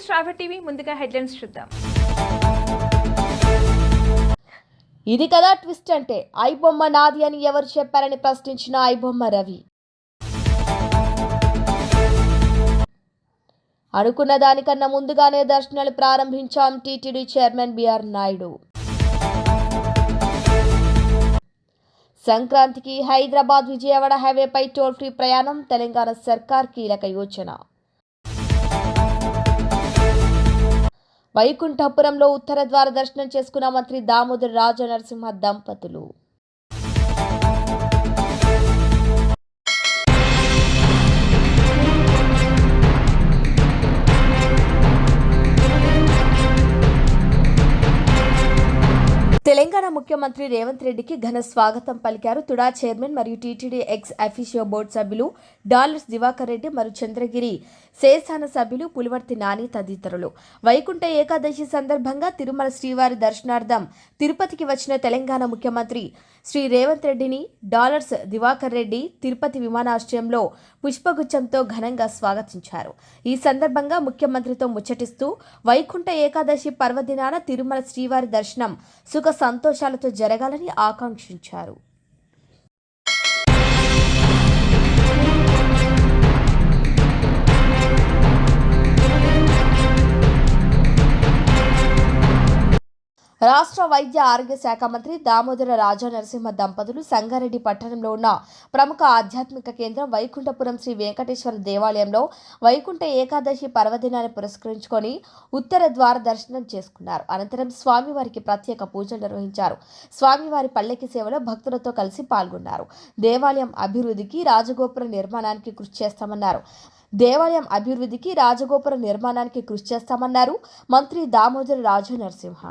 శ్రావ్య TV ముందుగా headlines చూద్దాం. ఇది కదా ట్విస్ట్ అంటే ఐబొమ్మ నాది అని ఎవరు చెప్పారని ప్రశ్నించిన ఐబొమ్మ రవి. అనుకున్న దానికన్నా ముందుగానే దర్శనాలు ప్రారంభించాం టీటీడీ చైర్మన్ బిఆర్ నాయుడు. సంక్రాంతికి హైదరాబాద్ విజయవాడ హైవేపై టోల్ ఫ్రీ ప్రయాణం తెలంగాణ సర్కార్ కీలక యోచన. వైకుంఠపురంలో ఉత్తర ద్వార దర్శనం చేసుకున్న మంత్రి దామోదర రాజనరసింహ దంపతులు. తెలంగాణ ముఖ్యమంత్రి రేవంత్ రెడ్డికి ఘన స్వాగతం పలికారు తుడా చైర్మన్ మరియు టీటీడీ ఎక్స్ అఫీషియో బోర్డు సభ్యులు డాలర్స్ దివాకర్ రెడ్డి మరియు చంద్రగిరి శేషాన సభ్యులు పులివర్తి నాని తదితరులు. వైకుంఠ ఏకాదశి సందర్భంగా తిరుమల శ్రీవారి దర్శనార్థం తిరుపతికి వచ్చిన తెలంగాణ ముఖ్యమంత్రి శ్రీ రేవంత్ రెడ్డిని డాలర్స్ దివాకర్ రెడ్డి తిరుపతి విమానాశ్రయంలో పుష్పగుచ్చంతో ఘనంగా స్వాగతించారు. ఈ సందర్భంగా ముఖ్యమంత్రితో ముచ్చటిస్తూ వైకుంఠ ఏకాదశి పర్వదినాన తిరుమల శ్రీవారి దర్శనం సుఖ సంతోషాలతో జరగాలని ఆకాంక్షించారు. రాష్ట్ర వైద్య ఆరోగ్య శాఖ మంత్రి దామోదర రాజనరసింహ దంపతులు సంగారెడ్డి పట్టణంలో ఉన్న ప్రముఖ ఆధ్యాత్మిక కేంద్రం వైకుంఠపురం శ్రీ వెంకటేశ్వర దేవాలయంలో వైకుంఠ ఏకాదశి పర్వదినాన్ని పురస్కరించుకొని ఉత్తర ద్వార దర్శనం చేసుకున్నారు. అనంతరం స్వామివారికి ప్రత్యేక పూజలు నిర్వహించారు. స్వామివారి పల్లకి సేవలో భక్తులతో కలిసి పాల్గొన్నారు. దేవాలయం అభివృద్ధికి రాజగోపుర నిర్మాణానికి కృషి చేస్తామన్నారు మంత్రి దామోదర రాజనరసింహ.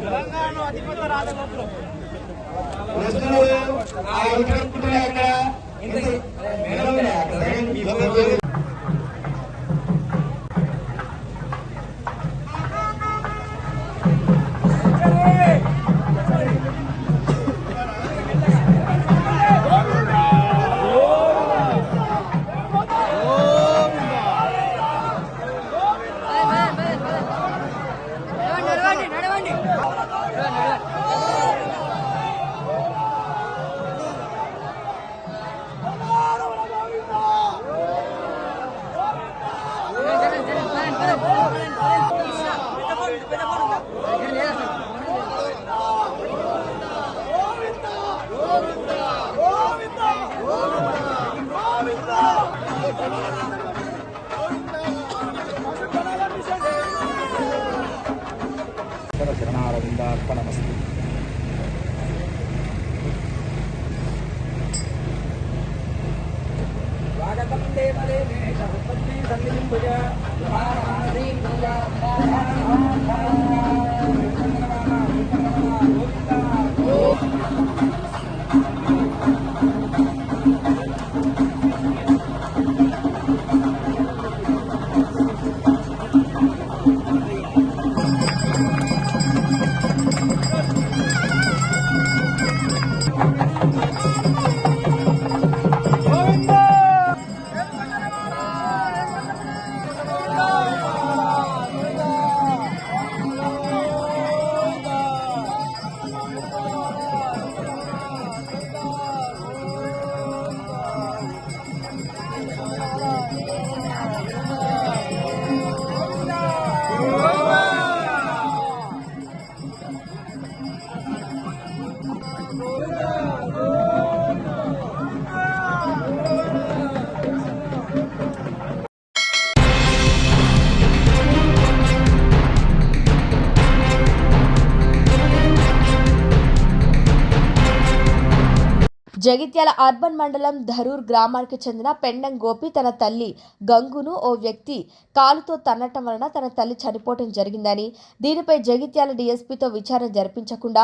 తెలంగాణ అతిపెద్ద రాజగోపురం శరణారవిందార్పణమస్తు. స్వాగతం దేవదేవేశ ఉత్పత్తి సన్నిధింభుజ జగిత్యాల అర్బన్ మండలం ధరూర్ గ్రామానికి చెందిన పెండం గోపి తన తల్లి గంగును ఓ వ్యక్తి కాలుతో తన్నటం వలన తన తల్లి చనిపోవడం జరిగిందని, దీనిపై జగిత్యాల డీఎస్పీతో విచారణ జరిపించకుండా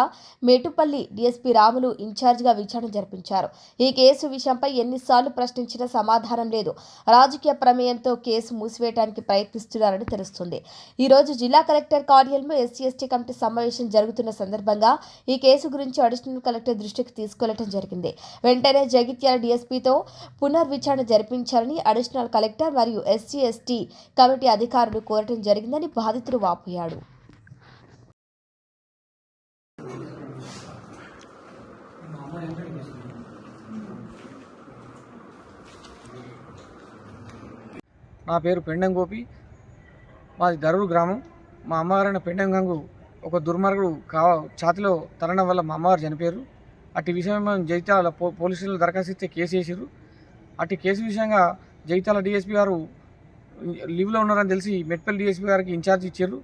మేటుపల్లి డీఎస్పీ రాములు ఇన్ఛార్జిగా విచారణ జరిపించారు. ఈ కేసు విషయంపై ఎన్నిసార్లు ప్రశ్నించినా సమాధానం లేదు. రాజకీయ ప్రమేయంతో కేసు మూసివేయడానికి ప్రయత్నిస్తున్నారని తెలుస్తుంది. ఈ రోజు జిల్లా కలెక్టర్ కార్యాలయంలో ఎస్సీ/ఎస్టీ కమిటీ సమావేశం జరుగుతున్న సందర్భంగా ఈ కేసు గురించి అడిషనల్ కలెక్టర్ దృష్టికి తీసుకెళ్లడం జరిగింది. వెంటనే జగిత్యాల డీఎస్పీతో పునర్విచారణ జరిపించాలని అడిషనల్ కలెక్టర్ మరియు ఎస్సీ/ఎస్టీ కమిటీ అధికారులు కోరటం జరిగిందని బాధితుడు వాపోయాడు. నా పేరు పెండం గోపి, మాది ధరూర్ గ్రామం. మా అమ్మగారైన పెండం గంగు ఒక దుర్మార్గుడు ఛాతిలో తరడం వల్ల మా అమ్మగారు చనిపోయారు. అటు విషయం జగిత్యాల పోలీస్ స్టేషన్లో దరఖాస్తు ఇస్తే కేసు వేసారు. అటు కేసు విషయంగా జగిత్యాల డీఎస్పీ గారు లీవ్లో ఉన్నారని తెలిసి మెట్పల్లి డీఎస్పీ గారికి ఇన్ఛార్జ్ ఇచ్చారు.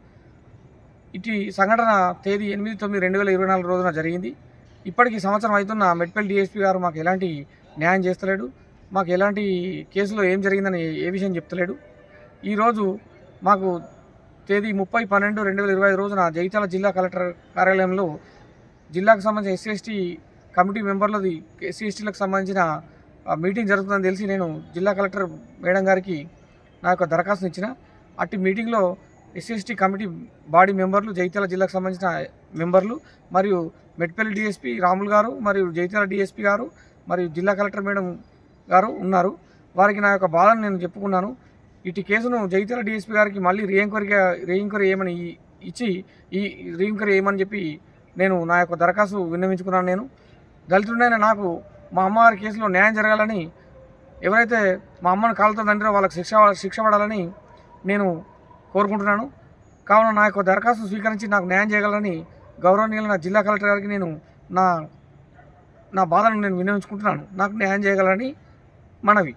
ఇటు సంఘటన తేదీ 8/9/2024 రోజున జరిగింది. ఇప్పటికీ సంవత్సరం అవుతున్న మెట్పల్లి డీఎస్పీ గారు మాకు ఎలాంటి న్యాయం చేస్తలేడు. మాకు ఎలాంటి కేసులో ఏం జరిగిందని ఏ విషయం చెప్తలేడు. ఈరోజు మాకు తేదీ 30/12/2025 రోజున జగిత్యాల జిల్లా కలెక్టర్ కార్యాలయంలో జిల్లాకు సంబంధించిన ఎస్సీ/ఎస్టీ కమిటీ మెంబర్లది ఎస్సీ/ఎస్టీలకు సంబంధించిన మీటింగ్ జరుగుతుందని తెలిసి నేను జిల్లా కలెక్టర్ మేడం గారికి నా యొక్క దరఖాస్తును ఇచ్చిన. అట్టి మీటింగ్లో ఎస్సీ/ఎస్టీ కమిటీ బాడీ మెంబర్లు, జగిత్యాల జిల్లాకు సంబంధించిన మెంబర్లు మరియు మెట్పల్లి డీఎస్పీ రాములు గారు మరియు జగిత్యాల డీఎస్పీ గారు మరియు జిల్లా కలెక్టర్ మేడం గారు ఉన్నారు. వారికి నా యొక్క బాధను నేను చెప్పుకున్నాను. ఇటు కేసును జగిత్యాల డీఎస్పీ గారికి మళ్ళీ రీఎంక్వైరీ చేయమని చెప్పి నేను నా యొక్క దరఖాస్తు విన్నవించుకున్నాను. నేను దళితుడైన నాకు మా అమ్మగారి కేసులో న్యాయం జరగాలని, ఎవరైతే మా అమ్మను కాలుతో తండ్రో వాళ్ళకి శిక్ష పడాలని నేను కోరుకుంటున్నాను. కావున నా యొక్క దరఖాస్తు స్వీకరించి నాకు న్యాయం చేయగలని గౌరవనీయులైన జిల్లా కలెక్టర్ గారికి నేను నా బాధను నేను విన్నవించుకుంటున్నాను. నాకు న్యాయం చేయగలని మనవి.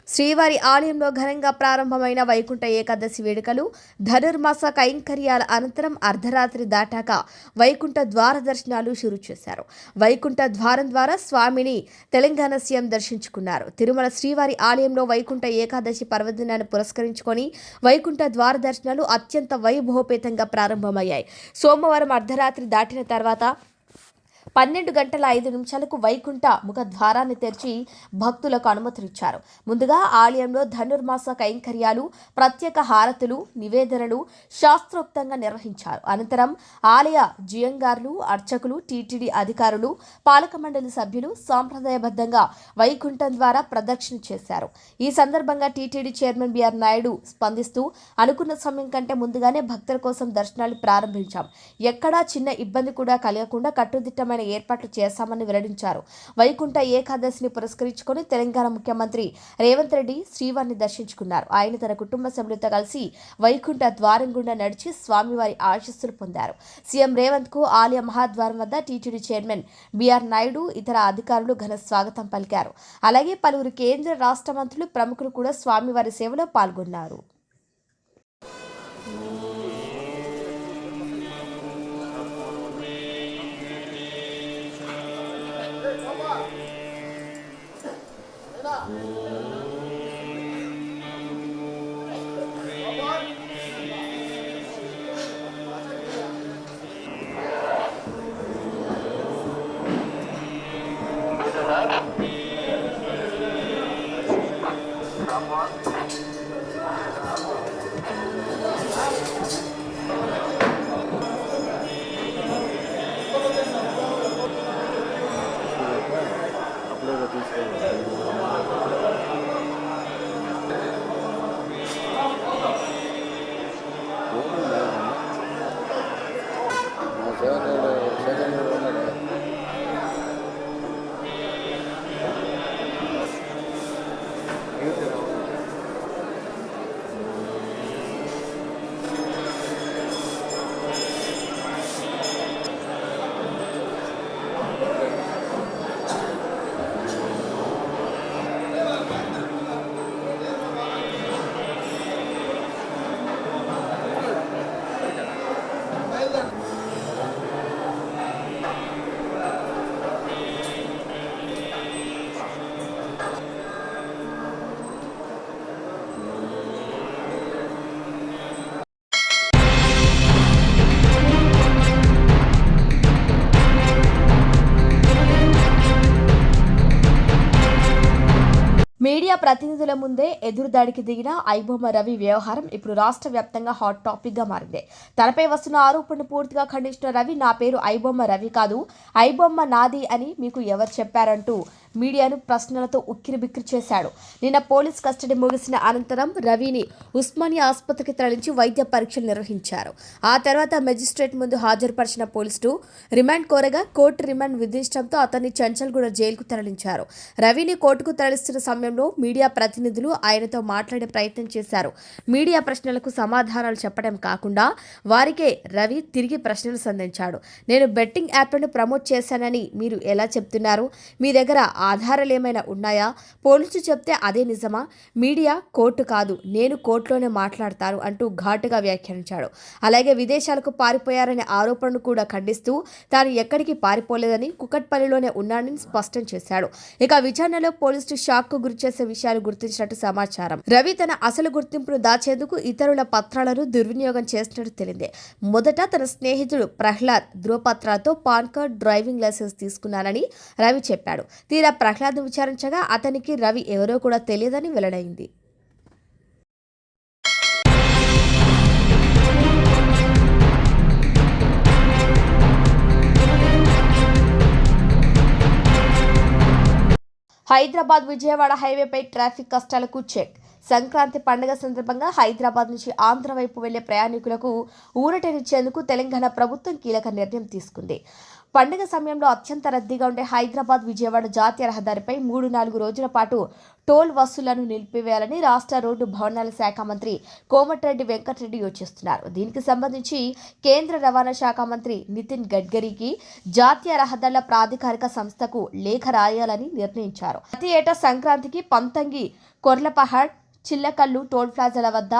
శ్రీవారి ఆలయంలో ఘనంగా ప్రారంభమైన వైకుంఠ ఏకాదశి వేడుకలు. ధనుర్మాస కైంకర్యాల అనంతరం అర్ధరాత్రి దాటాక వైకుంఠ ద్వార దర్శనాలు షురు చేశారు. వైకుంఠ ద్వారం ద్వారా స్వామిని తెలంగాణ సీఎం దర్శించుకున్నారు. తిరుమల శ్రీవారి ఆలయంలో వైకుంఠ ఏకాదశి పర్వదినాన్ని పురస్కరించుకొని వైకుంఠ ద్వార దర్శనాలు అత్యంత వైభవపేతంగా ప్రారంభమయ్యాయి. సోమవారం అర్ధరాత్రి దాటిన తర్వాత 12:05 వైకుంఠ ముఖద్వారాన్ని తెరిచి భక్తులకు అనుమతినిచ్చారు. ముందుగా ఆలయంలో ధనుర్మాస కైంకర్యాలు, ప్రత్యేక హారతులు, నివేదనలు శాస్త్రోక్తంగా నిర్వహించారు. అనంతరం ఆలయ జియంగార్లు, అర్చకులు, టీటీడీ అధికారులు, పాలక మండలి సభ్యులు సాంప్రదాయబద్ధంగా వైకుంఠం ద్వారా ప్రదక్షిణ చేశారు. ఈ సందర్భంగా టీటీడీ చైర్మన్ బిఆర్ నాయుడు స్పందిస్తూ, అనుకున్న సమయం కంటే ముందుగానే భక్తుల కోసం దర్శనాలు ప్రారంభించాం. ఎక్కడా చిన్న ఇబ్బంది కూడా కలగకుండా కట్టుదిట్టమైన ఏర్పాట్లు చేశామని వెల్లడించారు. వైకుంఠ ఏకాదశిని పురస్కరించుకొని తెలంగాణ ముఖ్యమంత్రి రేవంత్ రెడ్డి శ్రీవారిని దర్శించుకున్నారు. ఆయన తన కుటుంబ సభ్యులతో కలిసి వైకుంఠ ద్వారం గుండా నడిచి స్వామివారి ఆశీస్సులు పొందారు. సీఎం రేవంత్ కు ఆలయ మహాద్వారం వద్ద టీటీడీ చైర్మన్ బిఆర్ నాయుడు, ఇతర అధికారులు ఘన స్వాగతం పలికారు. అలాగే పలువురు కేంద్ర రాష్ట్ర మంత్రులు, ప్రముఖులు కూడా స్వామివారి సేవలో పాల్గొన్నారు. మీడియా ప్రతినిధుల ముందే ఎదురుదాడికి దిగిన ఐబొమ్మ రవి వ్యవహారం ఇప్పుడు రాష్ట్ర వ్యాప్తంగా హాట్ టాపిక్ గా మారింది. తనపై వస్తున్న ఆరోపణను పూర్తిగా ఖండించిన రవి, నా పేరు ఐబొమ్మ రవి కాదు, ఐబొమ్మ నాది అని మీకు ఎవరు చెప్పారంటూ మీడియాను ప్రశ్నలతో ఉక్కిరిబిక్కిరి చేశాడు. నిన్న పోలీస్ కస్టడీ ముగిసిన అనంతరం రవిని ఉస్మానియా ఆసుపత్రికి తరలించి వైద్య పరీక్షలు నిర్వహించారు. ఆ తర్వాత మెజిస్ట్రేట్ ముందు హాజరుపరిచిన పోలీసులు రిమాండ్ కోరగా కోర్టు రిమాండ్ విధించడంతో అతన్ని చంచల్గూడ జైలుకు తరలించారు. రవిని కోర్టుకు తరలిస్తున్న సమయంలో మీడియా ప్రతినిధులు ఆయనతో మాట్లాడే ప్రయత్నం చేశారు. మీడియా ప్రశ్నలకు సమాధానాలు చెప్పడం కాకుండా వారికే రవి తిరిగి ప్రశ్నలు సంధించాడు. నేను బెట్టింగ్ యాప్లను ప్రమోట్ చేశానని మీరు ఎలా చెప్తున్నారు? మీ దగ్గర ఆధారాలు ఏమైనా ఉన్నాయా? పోలీసులు చెప్తే అదే నిజమా? మీడియా కోర్టు కాదు, నేను కోర్టులోనే మాట్లాడతాను అంటూ ఘాటుగా వ్యాఖ్యానించాడు. అలాగే విదేశాలకు పారిపోయారనే ఆరోపణను కూడా ఖండిస్తూ తాను ఎక్కడికి పారిపోలేదని, కుకట్పల్లిలోనే ఉన్నానని స్పష్టం చేశాడు. ఇక విచారణలో పోలీసులు షాక్ కు గురిచేసే విషయాలు గుర్తించినట్టు సమాచారం. రవి తన అసలు గుర్తింపును దాచేందుకు ఇతరుల పత్రాలను దుర్వినియోగం చేసినట్టు తెలింది. మొదట తన స్నేహితుడు ప్రహ్లాద్ ధృవపత్రాలతో పాన్ కార్డ్, డ్రైవింగ్ లైసెన్స్ తీసుకున్నానని రవి చెప్పాడు. తీరా ప్రహ్లాద్ను విచారించగా అతనికి రవి ఎవరో కూడా తెలియదని వెల్లడైంది. హైదరాబాద్ విజయవాడ హైవేపై ట్రాఫిక్ కష్టాలకు చెక్. సంక్రాంతి పండుగ సందర్భంగా హైదరాబాద్ నుంచి ఆంధ్ర వైపు వెళ్లే ప్రయాణికులకు ఊరటనిచ్చేందుకు తెలంగాణ ప్రభుత్వం కీలక నిర్ణయం తీసుకుంది. పండుగ సమయంలో అత్యంత రద్దీగా ఉండే హైదరాబాద్ విజయవాడ జాతీయ రహదారిపై 3-4 రోజుల పాటు టోల్ వసూళ్లను నిలిపివేయాలని రాష్ట్ర రోడ్డు భవనాల శాఖ మంత్రి కోమటిరెడ్డి వెంకటరెడ్డి యోచిస్తున్నారు. దీనికి సంబంధించి కేంద్ర రవాణా శాఖ మంత్రి నితిన్ గడ్కరీకి జాతీయ రహదారుల ప్రాధికారిక సంస్థకు లేఖ రాయాలని నిర్ణయించారు. ప్రతి ఏటా సంక్రాంతికి పంతంగి, కొర్లపహాడ్, చిల్లకల్లు టోల్ ప్లాజాల వద్ద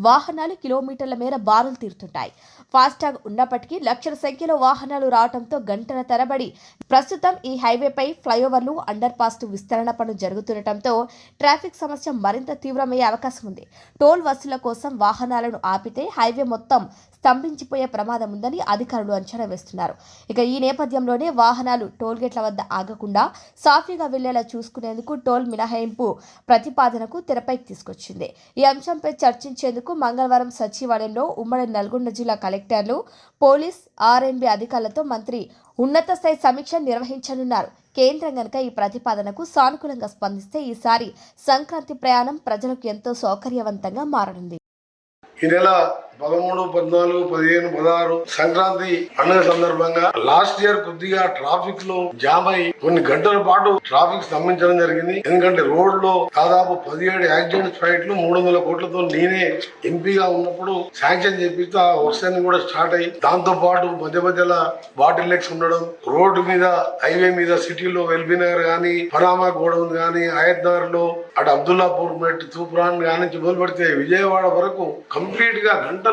వాహనాలు కిలోమీటర్ల మేర బారులు తీరుతుంటాయి. ఫాస్టాగ్ ఉన్నప్పటికీ లక్షల సంఖ్యలో వాహనాలు రావడంతో గంటల తరబడి ప్రస్తుతం ఈ హైవేపై ఫ్లైఓవర్లు, అండర్ పాస్ విస్తరణ పనులు జరుగుతుండటంతో ట్రాఫిక్ సమస్య మరింత తీవ్రమయ్యే అవకాశం ఉంది. టోల్ వసూళ్ల కోసం వాహనాలను ఆపితే హైవే మొత్తం స్తంభించిపోయే ప్రమాదం ఉందని అధికారులు అంచనా వేస్తున్నారు. ఇక ఈ నేపథ్యంలోనే వాహనాలు టోల్గేట్ల వద్ద ఆగకుండా సాఫీగా వెళ్లేలా చూసుకునేందుకు టోల్ మినహాయింపు ప్రతిపాదనకు తెరపైకి తీసుకొచ్చింది. ఈ అంశంపై చర్చించేందుకు మంగళవారం సచివాలయంలో ఉమ్మడి నల్గొండ జిల్లా కలెక్టర్లు, పోలీస్, ఆర్ఎండ్బి అధికారులతో మంత్రి ఉన్నత స్థాయి సమీక్ష నిర్వహించనున్నారు. కేంద్రం గనక ఈ ప్రతిపాదనకు సానుకూలంగా స్పందిస్తే ఈసారి సంక్రాంతి ప్రయాణం ప్రజలకు ఎంతో సౌకర్యవంతంగా మారనుంది. ఈ నెల 13, 14, 15, 16 సంక్రాంతి పండుగ సందర్భంగా లాస్ట్ ఇయర్ కొద్దిగా ట్రాఫిక్ లో జామ్ అయి కొన్ని గంటల పాటు ట్రాఫిక్ స్తంభించడం జరిగింది. ఎందుకంటే రోడ్ లో దాదాపు 17 యాక్సిడెంట్స్ ఫైట్లు 300 కోట్లతో నేనే ఎంపీగా ఉన్నప్పుడు శాంక్షన్ చేపిస్తే ఆ వర్క్స్ అన్ని కూడా స్టార్ట్ అయ్యి, దాంతో పాటు మధ్య మధ్యలో బాటిల్ లెక్స్ ఉండడం, రోడ్డు మీద హైవే మీద సిటీలో ఎల్బీ నగర్ గానీ, పనామా గోడౌన్ గానీ, ఆయత్ నగర్ లో అటు అబ్దుల్లాపూర్ మెట్, తూప్రాన్ గానీ మొదలు పెడితే విజయవాడ వరకు కంప్లీట్ గా గంటలు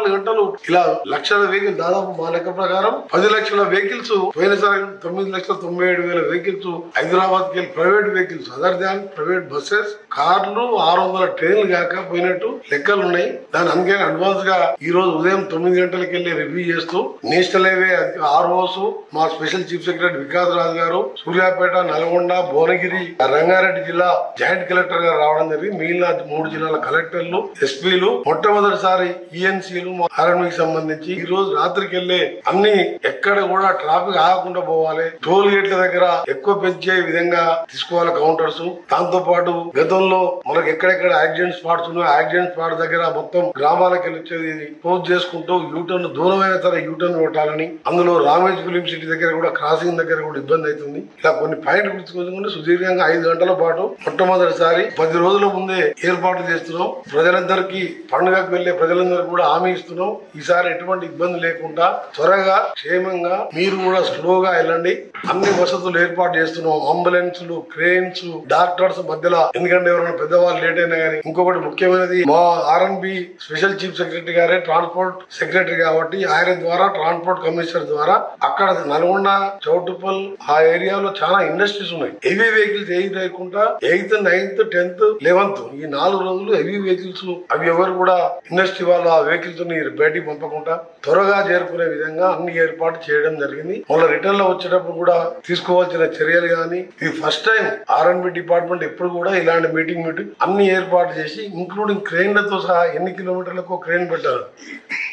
ఇలా లక్షల వెహికల్, దాదాపు మా లెక్క ప్రకారం 10 లక్షల వెహికల్స్ పోయినసారి 9,97,000 వెహికల్స్ హైదరాబాద్ కి private vehicles other than private buses, కార్లు, 600 ట్రైన్లు కాక పోయినట్టు లెక్కలు ఉన్నాయి. దాని అందుకే అడ్వాన్స్ గా ఈ రోజు ఉదయం 9 గంటలకు వెళ్ళి రివ్యూ చేస్తూ నేషనల్ హైవే ఆర్ఓస్, మా స్పెషల్ చీఫ్ సెక్రటరీ వికాస్ రాజు గారు, సూర్యాపేట, నల్గొండ, భువనగిరి, రంగారెడ్డి జిల్లా జాయింట్ కలెక్టర్ గారు రావడం జరిగింది. మిగిలిన 3 జిల్లాల కలెక్టర్లు, ఎస్పీలు, మొట్టమొదటిసారి ఈఎన్సీలు, ఆర్ఎండ్బికి సంబంధించి ఈ రోజు రాత్రికి వెళ్లే అన్ని ఎక్కడ కూడా ట్రాఫిక్ ఆగకుండా పోవాలి. టోల్ గేట్ల దగ్గర ఎక్కువ పెంచే విధంగా తీసుకోవాలి కౌంటర్స్. దాంతో పాటు గతంలో మనకు ఎక్కడెక్కడ యాక్సిడెంట్ స్పాట్స్ ఉన్నాయో యాక్సిడెంట్ స్పాట్ దగ్గర మొత్తం గ్రామాలకు వెళ్ళి వచ్చేది క్లోజ్ చేసుకుంటూ యూటర్న్ దూరమైన సరే యూటర్న్ కొట్టాలని, అందులో రామేజ్ ఫిలిం సిటీ దగ్గర కూడా క్రాసింగ్ దగ్గర కూడా ఇబ్బంది అవుతుంది. ఇలా కొన్ని పాయింట్ గుర్తుకొచ్చుకుంటే సుదీర్ఘంగా 5 గంటల పాటు మొట్టమొదటిసారి 10 రోజుల ముందే ఏర్పాటు చేస్తున్నాం. ప్రజలందరికీ, పండుగకు వెళ్లే ప్రజలందరూ కూడా హామీ ఇస్తున్నాం. ఈసారి ఎటువంటి ఇబ్బంది లేకుండా త్వరగా క్షేమంగా మీరు కూడా స్లోగా వెళ్ళండి. అన్ని వసతులు ఏర్పాటు చేస్తున్నాం. అంబులెన్స్లు, క్రేన్స్, డాక్టర్స్ మధ్యలో, ఎందుకంటే ఎవరైనా పెద్దవాళ్ళు లేట్ అయినా కానీ. ఇంకొకటి ముఖ్యమైనది, మా ఆర్ఎండ్బి స్పెషల్ చీఫ్ సెక్రటరీ గారే ట్రాన్స్పోర్ట్ సెక్రటరీ కాబట్టి ఆయన ద్వారా ట్రాన్స్పోర్ట్ కమిషనర్ ద్వారా అక్కడ నల్గొండ, చౌటుప్పల్ ఆ ఏరియాలో చాలా ఇండస్ట్రీస్ ఉన్నాయి. హెవీ వెహికల్స్ ఏది లేకుండా 8th, 9th, 10th, 11th ఈ 4 రోజులు హెవీ వెహికల్స్ అవి ఎవరు కూడా ఇండస్ట్రీ వాళ్ళు ఆ వెహికల్స్ వెహికల్స్ ని బయటికి పంపకుండా త్వరగా చేరుకునే విధంగా అన్ని ఏర్పాటు చేయడం జరిగింది. మళ్ళీ రిటర్న్ లో వచ్చేటప్పుడు కూడా తీసుకోవాల్సిన చర్యలు కానీ ఇది ఫస్ట్ టైం R&B డిపార్ట్మెంట్ ఎప్పుడు కూడా ఇలాంటి మీటింగ్ అన్ని ఏర్పాటు చేసి ఇంక్లూడింగ్ క్రెయిన్లతో సహా ఎన్ని కిలోమీటర్లకు క్రెయిన్ పెట్టారు.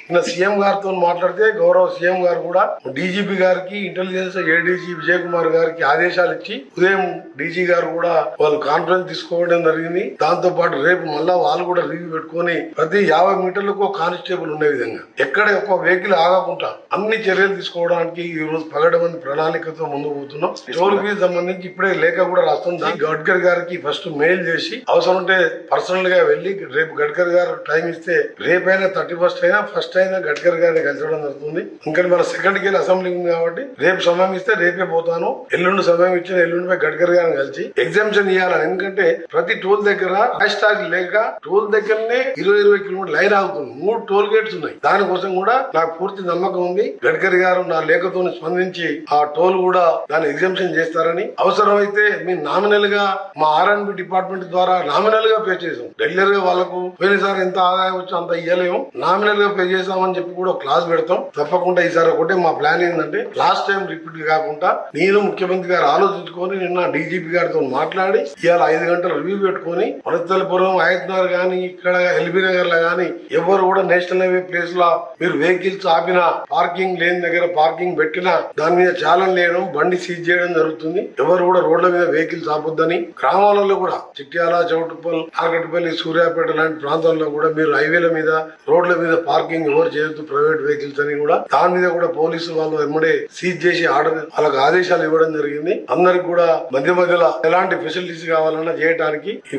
నిన్న సీఎం గారితో మాట్లాడితే గౌరవ సీఎం గారు కూడా డీజీపీ గారికి ఇంటెలిజెన్స్ ఏడీజీ విజయ్ కుమార్ గారికి ఆదేశాలు ఇచ్చి ఉదయం డీజీ గారు కూడా వాళ్ళు కాన్ఫరెన్స్ తీసుకోవడం జరిగింది. దాంతో పాటు రేపు మళ్ళా వాళ్ళు కూడా రివ్యూ పెట్టుకుని ప్రతి 50 మీటర్లకు కానిస్టేబుల్ ఉండే విధంగా ఎక్కడ ఒక వెహికల్ ఆగకుండా అన్ని చర్యలు తీసుకోవడానికి ఈ రోజు పగడమంది ప్రణాళికతో ముందుకు పోతున్నాం. టోల్ ఫీజు సంబంధించి ఇప్పుడే లేఖ కూడా రాస్తుంది. గడ్కరీ గారికి ఫస్ట్ మెయిల్ చేసి అవసరం ఉంటే పర్సనల్ గా వెళ్లి రేపు గడ్కరీ గారు టైం ఇస్తే రేపైనా 31st అయినా ఫస్ట్ అయినా గడ్కరీ గారిని కలిసడం జరుగుతుంది. ఇంకా మన సెకండ్కి వెళ్ళి అసెంబ్లీ ఉంది కాబట్టి రేపు సమయం ఇస్తే రేపే పోతాను. ఎల్లుండి సమయం ఇచ్చిన ఎల్లుండి గడ్కరీ గారిని కలిసి ఎగ్జామ్షన్ ఇవ్వాలని. ఎందుకంటే ప్రతి టోల్ దగ్గర హ్యాష్టాగ్ లేక టోల్ దగ్గరనే 20 కిలోమీటర్ లైన్ ఆగుతుంది. 3 టోల్ గేట్స్ ఉన్నాయి. దానికోసం కూడా నాకు పూర్తి నమ్మకం ఉంది. గడ్కరీ గారు నా లేఖతో స్పందించి ఆ టోల్ కూడా దాన్ని ఎగ్జామ్షన్ చేస్తారని, అవసరమైతే మీ నామినల్ గా మా R&B డిపార్ట్మెంట్ ద్వారా నామినల్ గా పే చేసాం. రెగ్యులర్ గా వాళ్ళకు పోయినసారి ఎంత ఆదాయం వచ్చో అంత ఇయ్యలేము, నామినల్ గా పే చేసామని చెప్పి కూడా క్లాస్ పెడతాం. తప్పకుండా ఈసారి ఒకటే మా ప్లాన్ ఏంటంటే లాస్ట్ టైం రిపీట్ కాకుండా నేను ముఖ్యమంత్రి గారు ఆలోచించుకొని నిన్న డీజీపీ గారితో మాట్లాడి ఇవాళ 5 గంటలు రివ్యూ పెట్టుకుని వనస్థలపురం ఆయత్నగర్ గానీ ఇక్కడ ఎల్బీ నగర్ లో గానీ ఎవరు కూడా నేషనల్ హైవే ప్లేస్ లో మీరు వెహికల్స్ ఆపినా పార్కింగ్ లేని దగ్గర పార్కింగ్ పెట్టినా దాని మీద చాలన్ లేయడం బండి సీజ్ చేయడం జరుగుతుంది. ఎవరు కూడా రోడ్ల మీద వెహికల్స్ ఆపొద్దని. గ్రామాలలో కూడా చిట్యాల, చౌటుప్పల్, నాగట్పల్లి, సూర్యాపేట లాంటి ప్రాంతాల్లో కూడా మీరు హైవేల మీద రోడ్ల మీద పార్కింగ్ ఎవరు చేయొద్దు ప్రైవేట్ వెహికల్స్ అని కూడా దాని మీద కూడా పోలీసు వాళ్ళు వెంబడే సీజ్ చేసి ఆర్డర్ వాళ్ళకి ఆదేశాలు ఇవ్వడం జరిగింది. అందరికి కూడా మధ్య మధ్యలో ఎలాంటి ఫెసిలిటీస్ కావాలన్నా చేయడానికి ఈ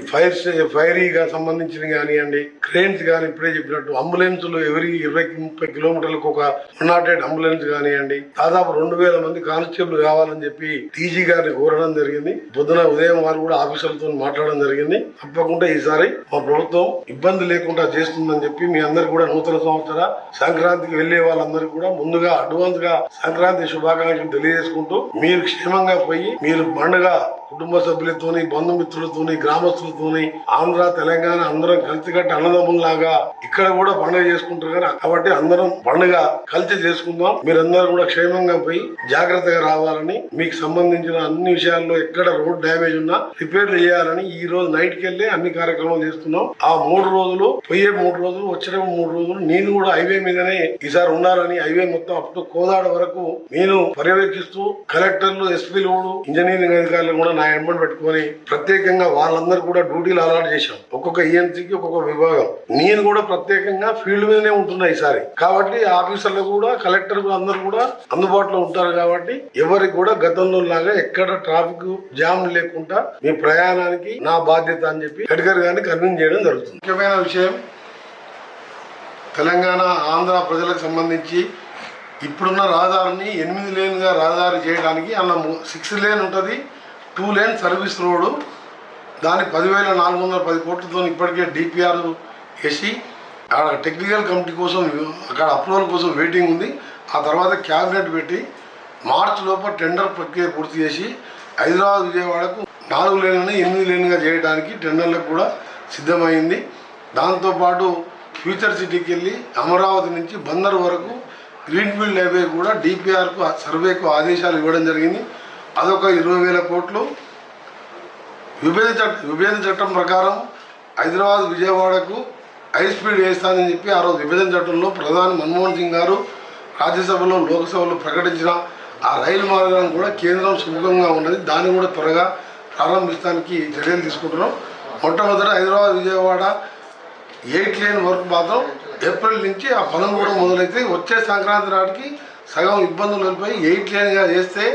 ఫైరీగా సంబంధించిన కానివ్వండి, క్రేన్స్ కానీ ఇప్పుడే చెప్పినట్టు అంబులెన్సులు ఎవరి 20-30 కిలోమీటర్లకు ఒక 108 అంబులెన్స్ కానివ్వండి, దాదాపు 2000 మంది కానిస్టేబుల్ కావాలని చెప్పి డీజీ గారిని కోరడం జరిగింది. పొద్దున ఉదయం వారు కూడా ఆఫీసర్లతో మాట్లాడడం జరిగింది. తప్పకుండా ఈసారి మా ప్రభుత్వం ఇబ్బంది లేకుండా చేస్తుందని చెప్పి మీ అందరు కూడా నూతన సంవత్సర సంక్రాంతికి వెళ్లే వాళ్ళందరూ కూడా ముందుగా అడ్వాన్స్ గా సంక్రాంతి శుభాకాంక్షలు తెలియజేసుకుంటూ మీరు క్షేమంగా పోయి మీరు పండుగ కుటుంబ సభ్యులతోని, బంధుమిత్రులతోని, గ్రామస్తులతోని, ఆంధ్ర తెలంగాణ అందరం కలిసికట్టి అన్నదమ్ముల్లాగా ఇక్కడ కూడా పండుగ చేసుకుంటారు కదా. కాబట్టి అందరం పండుగ కలిసి చేసుకుందాం. మీరందరూ కూడా క్షేమంగా పోయి జాగ్రత్తగా రావాలని, మీకు సంబంధించిన అన్ని విషయాల్లో ఎక్కడ రోడ్ డ్యామేజ్ ఉన్నా రిపేర్లు చేయాలని ఈ రోజు నైట్ కి వెళ్ళి అన్ని కార్యక్రమాలు చేస్తున్నాం. ఆ 3 రోజులు పోయే 3 రోజులు వచ్చే 3 రోజులు నేను కూడా హైవే మీదనే ఈసారి ఉండాలని హైవే మొత్తం అప్ టు కోదాడ వరకు నేను పర్యవేక్షిస్తూ కలెక్టర్లు, ఎస్పీలు, ఇంజనీరింగ్ అధికారులు కూడా నా ఎంబడి పెట్టుకుని ప్రత్యేకంగా వాళ్ళందరూ కూడా డ్యూటీలు అలాట్ చేశాం. ఒక్కొక్క ఈఎన్సీకి ఒక్కొక్క విభాగం. నేను కూడా ప్రత్యేకంగా ఫీల్డ్ మీదనే ఉంటున్నా ఈసారి. కాబట్టి ఆఫీసర్లు కూడా కలెక్టర్ అందరూ కూడా అందుబాటులో ఉంటారు. కాబట్టి ఎవరికి కూడా గతంలో లాగా ఎక్కడ ట్రాఫిక్ జామ్ లేకుండా మీ ప్రయాణానికి నా బాధ్యత అని చెప్పి గడ్కరీ గారిని కన్విన్స్ చేయడం జరుగుతుంది. ముఖ్యమైన విషయం తెలంగాణ, ఆంధ్ర ప్రజలకు సంబంధించి ఇప్పుడున్న రహదారిని 8 లేన్గా రహదారి చేయడానికి అన్న 6 లేన్ ఉంటుంది, 2 లేన్ సర్వీస్ రోడ్డు. దాని 10,410 కోట్లతో ఇప్పటికే డిపిఆర్ వేసి అక్కడ టెక్నికల్ కమిటీ కోసం అక్కడ అప్రూవల్ కోసం వెయిటింగ్ ఉంది. ఆ తర్వాత క్యాబినెట్ పెట్టి మార్చి లోపల టెండర్ ప్రక్రియ పూర్తి చేసి హైదరాబాద్, విజయవాడకు 4 లేన్లని 8 లేన్గా చేయడానికి టెండర్లకు కూడా సిద్ధమైంది. దాంతోపాటు ఫ్యూచర్ సిటీకి వెళ్ళి అమరావతి నుంచి బందర్ వరకు గ్రీన్ఫీల్డ్ హైవే కూడా డిపిఆర్కు సర్వేకు ఆదేశాలు ఇవ్వడం జరిగింది. అదొక 20,000 కోట్లు. విభజన చట్టం ప్రకారం హైదరాబాద్, విజయవాడకు హై స్పీడ్ వేస్తానని చెప్పి ఆ రోజు విభజన చట్టంలో ప్రధాని మన్మోహన్ సింగ్ గారు రాజ్యసభలో, లోక్సభలో ప్రకటించిన ఆ రైలు మార్గాన్ని కూడా కేంద్రం సుముఖంగా ఉన్నది. దాన్ని కూడా త్వరగా ప్రారంభించడానికి చర్యలు తీసుకుంటున్నాం. మొట్టమొదట హైదరాబాద్, విజయవాడ 8 లేన్ వరకు మాత్రం ఏప్రిల్ నుంచి ఆ పనులు కూడా మొదలైతే వచ్చే సంక్రాంతి నాటికి సగం ఇబ్బందులు వెళ్ళిపోయి 8 లేన్గా చేస్తే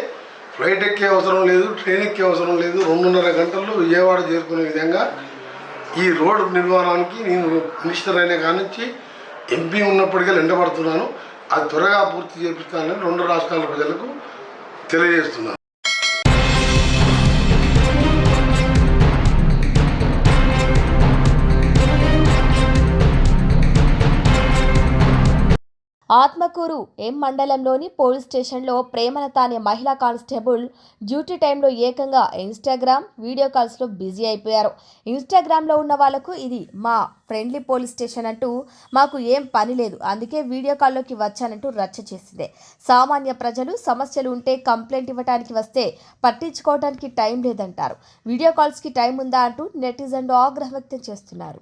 ఫ్లైట్ ఎక్కే అవసరం లేదు, ట్రైన్ ఎక్కే అవసరం లేదు. 2.5 గంటల్లో విజయవాడ చేరుకునే విధంగా ఈ రోడ్డు నిర్మాణానికి నేను మినిస్టర్ అయిన కానించి ఎంపీ ఉన్నప్పటికీ ఎండబడుతున్నాను. అది త్వరగా పూర్తి చేపిస్తానని 2 రాష్ట్రాల ప్రజలకు తెలియజేస్తున్నాను. ఆత్మకూరు ఎం మండలంలోని పోలీస్ స్టేషన్లో ప్రేమలత అనే మహిళా కానిస్టేబుల్ డ్యూటీ టైంలో ఏకంగా ఇన్స్టాగ్రామ్ వీడియో కాల్స్లో బిజీ అయిపోయారు. ఇన్స్టాగ్రామ్లో ఉన్న వాళ్లకు ఇది మా ఫ్రెండ్లీ పోలీస్ స్టేషన్ అంటూ మాకు ఏం పని లేదు, అందుకే వీడియో కాల్లోకి వచ్చానంటూ రచ్చ చేసింది. సామాన్య ప్రజలు సమస్యలు ఉంటే కంప్లైంట్ ఇవ్వడానికి వస్తే పట్టించుకోవడానికి టైం లేదంటారు. వీడియో కాల్స్కి టైం ఉందా అంటూ నెటిజన్లు ఆగ్రహం వ్యక్తం చేస్తున్నారు.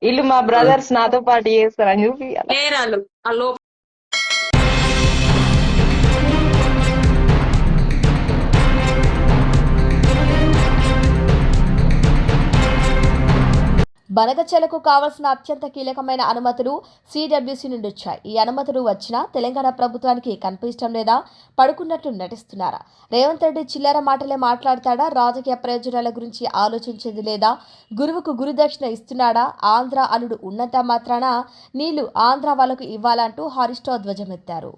వీళ్ళు మా బ్రదర్స్ నాతో పాటు చేస్తారని చూపియాలి. నేరాలు బనకచెలకు కావాల్సిన అత్యంత కీలకమైన అనుమతులు సిడబ్ల్యూసీ నుండి వచ్చాయి. ఈ అనుమతులు వచ్చినా తెలంగాణ ప్రభుత్వానికి కనిపించడం లేదా, పడుకున్నట్లు నటిస్తున్నారా? రేవంత్ రెడ్డి చిల్లర మాటలే మాట్లాడతాడా? రాజకీయ ప్రయోజనాల గురించి ఆలోచించేది లేదా? గురువుకు గురుదక్షిణ ఇస్తున్నాడా? ఆంధ్ర అనుడు ఉన్నంత మాత్రాన నీళ్లు ఆంధ్ర వాళ్ళకు ఇవ్వాలంటూ హరీష్ రావు ధ్వజమెత్తారు.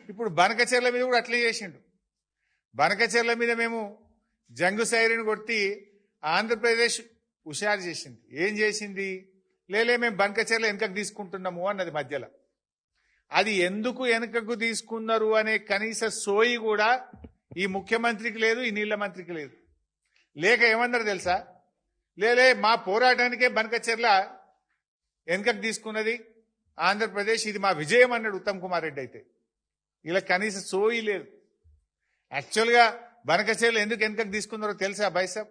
ఇప్పుడు బనకచెర్ల మీద కూడా అట్లే చేసిండు. బనకచెర్ల మీద మేము జంగు సైరన్ కొట్టి ఆంధ్రప్రదేశ్ హుషారు చేసింది. ఏం చేసింది? లేలే మేము బనకచెర్ల వెనుకకు తీసుకుంటున్నాము అన్నది మధ్యలో. అది ఎందుకు వెనుకకు తీసుకున్నారు అనే కనీస సోయి కూడా ఈ ముఖ్యమంత్రికి లేదు, ఈ నీళ్ల మంత్రికి లేదు. లేక ఏమన్నారు తెలుసా? లేలే మా పోరాటానికే బనకచెర్ల వెనుకకు తీసుకున్నది ఆంధ్రప్రదేశ్, ఇది మా విజయం అన్నాడు ఉత్తమ్ కుమార్ రెడ్డి. అయితే ఇలా కనీస సోయి లేదు. యాక్చువల్గా బనకచెర్ల ఎందుకు వెనుకకు తీసుకున్నారో తెలుసా బైసాబ్?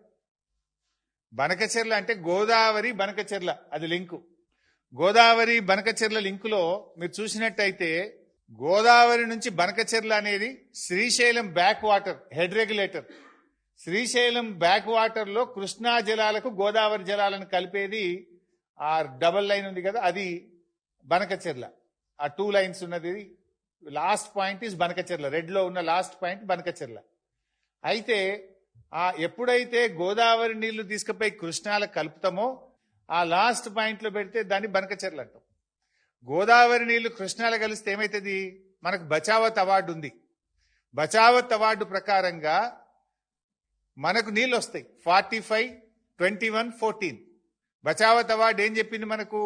బనకచెర్ల అంటే గోదావరి బనకచెర్ల, అది లింకు. గోదావరి బనకచెర్ల లింకులో మీరు చూసినట్టయితే గోదావరి నుంచి బనకచెర్ల అనేది Srisailam back water head regulator. Srisailam back water లో కృష్ణా జలాలకు గోదావరి జలాలను కలిపేది ఆ డబల్ లైన్ ఉంది కదా, అది బనకచెర్ల. ఆ 2 లైన్స్ ఉన్నది. Last point is Banakacherla. Red లో ఉన్న లాస్ట్ పాయింట్ బనకచెర్ల. అయితే ఎప్పుడైతే గోదావరి నీళ్లు తీసుకుపోయి కృష్ణాల కలుపుతామో ఆ లాస్ట్ పాయింట్ లో పెడితే దాన్ని బనకచెర్ల అంటాం. గోదావరి నీళ్లు కృష్ణాల కలిస్తే ఏమైతుంది? మనకు బచావత్ అవార్డు ఉంది. బచావత్ అవార్డు ప్రకారంగా మనకు నీళ్ళు వస్తాయి 45, 21, 14. బచావత్ అవార్డు ఏం చెప్పింది మనకు?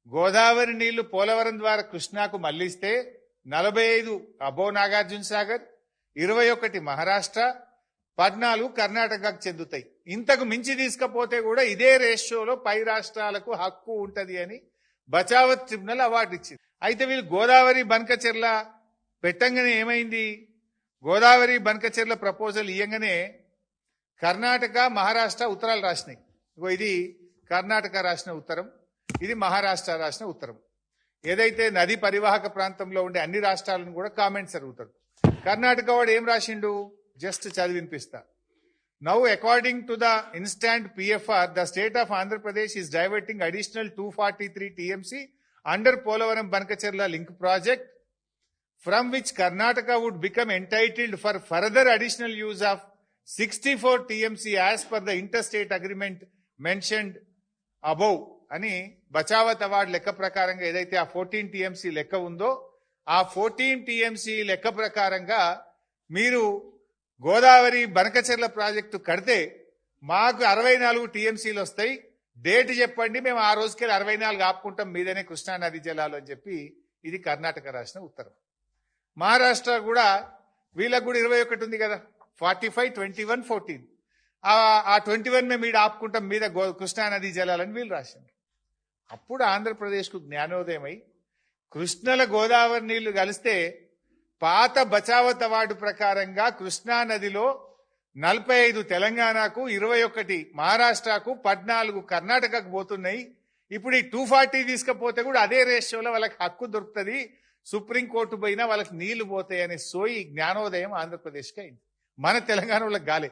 గోదావరి నీళ్లు పోలవరం ద్వారా కృష్ణాకు మళ్లిస్తే 45 అబో నాగార్జున సాగర్, 21 మహారాష్ట్ర, 14 కర్ణాటకకు చెందుతాయి. ఇంతకు మించి తీసుకపోతే కూడా ఇదే రేషియోలో పై రాష్ట్రాలకు హక్కు ఉంటది అని బచావత్ ట్రిబ్యునల్ అవార్డు ఇచ్చింది. అయితే వీళ్ళు గోదావరి బనకచెర్ల పెట్టంగానే ఏమైంది? గోదావరి బనకచెర్ల ప్రపోజల్ ఇయ్యంగానే కర్ణాటక, మహారాష్ట్ర ఉత్తరాలు రాసినాయి. ఇది కర్ణాటక రాసిన ఉత్తరం, ఇది మహారాష్ట్ర రాసిన ఉత్తరం. ఏదైతే నది పరివాహక ప్రాంతంలో ఉండే అన్ని రాష్ట్రాలను కూడా కామెంట్స్ అడుగుతాడు. కర్ణాటక వాడు ఏం రాసిండు? జస్ట్ చదివి వినిపిస్తా. Now, according to the instant PFR, the state of Andhra Pradesh is diverting additional 243 TMC under Polavaram Bankacherla link project, from which Karnataka would become entitled for further additional use of 64 TMC as per the interstate agreement mentioned above. అని Bachawat award లెక్క ప్రకారంగా ఏదైతే ఆ 14 TMC లెక్క ఉందో ఆ 14 TMC లెక్క ప్రకారంగా మీరు గోదావరి బనకచెర్ల ప్రాజెక్టు కడితే మాకు 64 TMCలు వస్తాయి. డేట్ చెప్పండి, మేము ఆ రోజుకెళ్ళి 64 ఆపుకుంటాం మీదనే కృష్ణా నది జలాలు అని చెప్పి ఇది కర్ణాటక రాసిన ఉత్తరం. మహారాష్ట్ర కూడా వీళ్ళకు కూడా 21 ఉంది కదా, 45, 21, 14. ఆ 21 మేము ఈడ ఆపుకుంటాం మీద కృష్ణా నది జలాలని వీళ్ళు రాసింది. అప్పుడు ఆంధ్రప్రదేశ్కు జ్ఞానోదయమై కృష్ణల గోదావరి నీళ్లు కలిస్తే పాత బచావత్ అవార్డు ప్రకారంగా కృష్ణా నదిలో 45 తెలంగాణకు, 21 మహారాష్ట్రకు, 14 కర్ణాటకకు పోతున్నాయి. ఇప్పుడు ఈ 240 తీసుకపోతే కూడా అదే రేషియోలో వాళ్ళకి హక్కు దొరుకుతుంది. సుప్రీంకోర్టు పోయినా వాళ్ళకి నీళ్లు పోతాయి అనే సోయి జ్ఞానోదయం ఆంధ్రప్రదేశ్కి అయింది. మన తెలంగాణ వాళ్ళకి గాలే.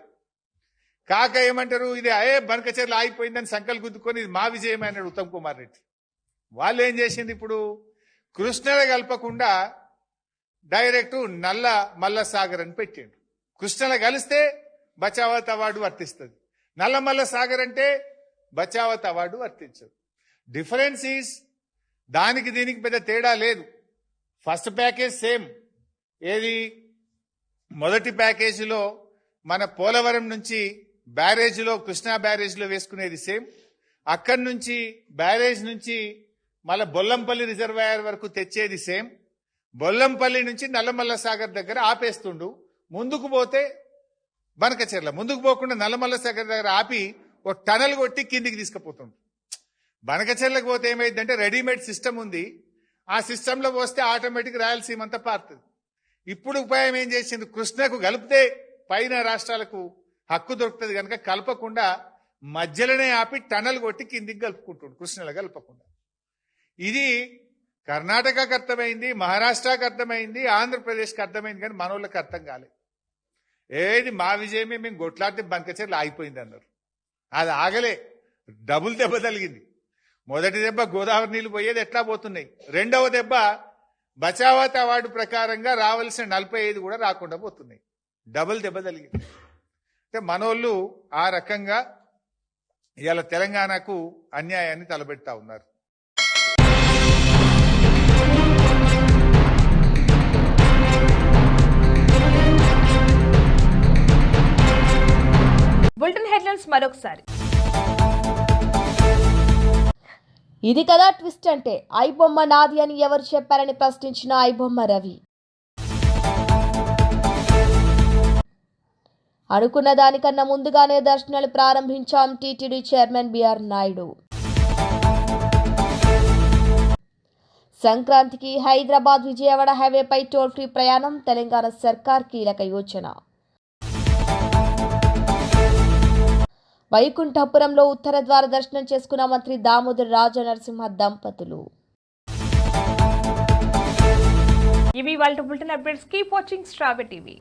కాక ఏమంటారు? ఇది బనకచెర్ల ఆగిపోయిందని సంకల్ గుద్దుకొని ఇది మా విజయమే అన్నాడు ఉత్తమ్ కుమార్ రెడ్డి. వాళ్ళు ఏం చేసింది? ఇప్పుడు కృష్ణల కలపకుండా డైరెక్ట్ నల్ల మల్ల సాగర్ అని పెట్టిండు. కృష్ణల కలిస్తే బచావత్ అవార్డు వర్తిస్తుంది, నల్ల మల్ల సాగర్ అంటే బచావత్ అవార్డు వర్తించదు. డిఫరెన్స్ ఈజ్ దానికి దీనికి పెద్ద తేడా లేదు. First package same. ఏది? మొదటి ప్యాకేజీలో మన పోలవరం నుంచి బ్యారేజ్లో కృష్ణా బ్యారేజ్లో వేసుకునేది సేమ్. అక్కడి నుంచి బ్యారేజ్ నుంచి మళ్ళీ బొల్లంపల్లి రిజర్వాయర్ వరకు తెచ్చేది సేమ్. బొల్లంపల్లి నుంచి నల్లమల్ల సాగర్ దగ్గర ఆపేస్తుండు. ముందుకు పోతే బనకచెర్ల, ముందుకు పోకుండా నల్లమల్ల సాగర్ దగ్గర ఆపి ఒక టనల్ కొట్టి కిందికి తీసుకుపోతుండు. బనకచెర్లకు పోతే ఏమైందంటే రెడీమేడ్ సిస్టమ్ ఉంది, ఆ సిస్టంలో పోస్తే ఆటోమేటిక్ రాయలసీమ అంతా పారుతుంది. ఇప్పుడు ఉపాయం ఏం చేసింది, కృష్ణకు కలిపితే పైన రాష్ట్రాలకు హక్కు దొరుకుతుంది కనుక కలపకుండా మధ్యలోనే ఆపి టనల్ కొట్టి కిందికి కలుపుకుంటుండు, కృష్ణలో కలపకుండా. ఇది కర్ణాటకకు అర్థమైంది, మహారాష్ట్రకు అర్థమైంది, ఆంధ్రప్రదేశ్కి అర్థమైంది, కానీ మనోళ్ళకి అర్థం కాలేదు. ఏది మా విజయమే, మేము కొట్లాడితే బనకచెర్ల ఆగిపోయింది అన్నారు. అది ఆగలే, డబుల్ దెబ్బ తగిలింది. మొదటి దెబ్బ గోదావరి నీళ్లు పోయేది ఎట్లా పోతున్నాయి, రెండవ దెబ్బ బచావత్ అవార్డు ప్రకారంగా రావాల్సిన 45 కూడా రాకుండా పోతున్నాయి. డబుల్ దెబ్బ తగిలింది. అంటే మనోళ్ళు ఆ రకంగా ఇవాళ తెలంగాణకు అన్యాయాన్ని తలబెడతా ఉన్నారు. బులెటిన్ హెడ్లైన్స్ మరొకసారి. ఇది కదా ట్విస్ట్ అంటే, ఐబొమ్మ నాది అని ఎవరు చెప్పారని ప్రశ్నించిన ఐబొమ్మ రవి. అనుకున్న దానికన్నా ముందుగానే దర్శనాలు ప్రారంభించాం టీటీడీ చైర్మన్ బిఆర్ నాయుడు. సంక్రాంతికి హైదరాబాద్ విజయవాడ హైవేపై టోల్ ఫ్రీ ప్రయాణం, తెలంగాణ సర్కార్ కీలక యోచన. వైకుంఠపురంలో ఉత్తర ద్వార దర్శనం చేసుకున్న మంత్రి దామోదర్ రాజనరసింహ దంపతులు. ఇవి వాళ్ళ bulletin updates. Keep watching strawberry TV.